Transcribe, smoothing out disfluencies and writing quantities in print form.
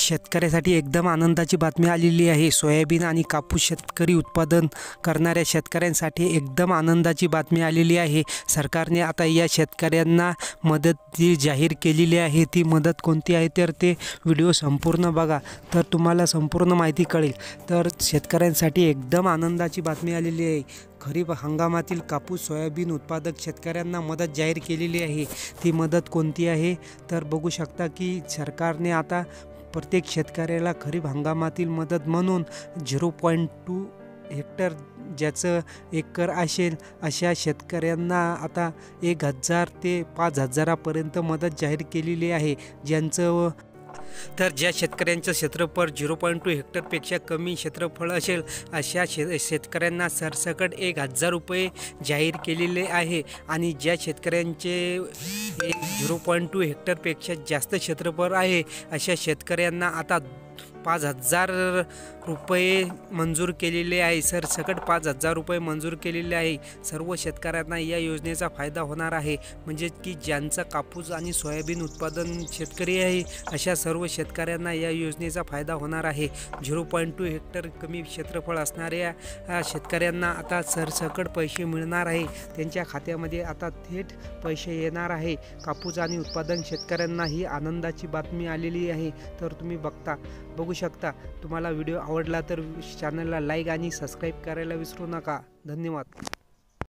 शेतकऱ्यासाठी एकदम आनंदाची बातमी आलेली आहे। सोयाबीन आणि कापूस शेतकरी उत्पादन करणाऱ्या शेतकऱ्यांसाठी एकदम आनंदाची बातमी आलेली आहे। सरकारने आता या शेतकऱ्यांना मदत जाहीर केलेली आहे। ती मदत कोणती आहे तर ते व्हिडिओ संपूर्ण बघा, तर तुम्हाला संपूर्ण माहिती कळेल। तर शेतकऱ्यांसाठी एकदम आनंदाची बातमी आलेली आहे। खरीप हंगामातील कापूस सोयाबीन उत्पादक शेतकऱ्यांना मदत जाहीर केलेली आहे। ती मदत कोणती आहे तर बघू शकता की सरकारने आता प्रत्येक शेतकऱ्याला खरीप हंगामातील मदत म्हणून 0.2 हेक्टर ज्याचं एकर असेल अशा शेतकऱ्यांना आता 1000 ते 5000 पर्यंत मदत जाहीर केलेली आहे। ज्यांचं तर ज्या शेतकऱ्यांचं क्षेत्रफळ 0.2 हेक्टरपेक्षा कमी क्षेत्रफळ असेल अशा शेतकऱ्यांना सरसकट 1000 रुपये जाहीर केलेले आहे। आणि ज्या शेतकऱ्यांचे 0.2 हेक्टरपेक्षा जास्त क्षेत्रफळ आहे अशा शेतकऱ्यांना आता 5000 रुपये मंजूर केलेले आहे। सरसकट 5000 रुपये मंजूर केलेले आहे। सर्व शेतकऱ्यांना या योजनेचा फायदा होणार आहे। म्हणजे की ज्यांचा कापूस आणि सोयाबीन उत्पादन शेतकरी आहे अशा सर्व शेतकऱ्यांना या योजनेचा फायदा होणार आहे। 0.2 हेक्टर कमी क्षेत्रफळ असणाऱ्या शेतकऱ्यांना आता सरसकट पैसे मिळणार आहे। त्यांच्या खात्यामध्ये आता थेट पैसे येणार आहे। कापूस आणि उत्पादन शेतकऱ्यांना ही आनंदाची बातमी आलेली आहे। तर तुम्ही बघू शकता। तुम्हाला व्हिडिओ आवडला तर चॅनलला लाईक आणि सबस्क्राईब करायला विसरू नका। धन्यवाद।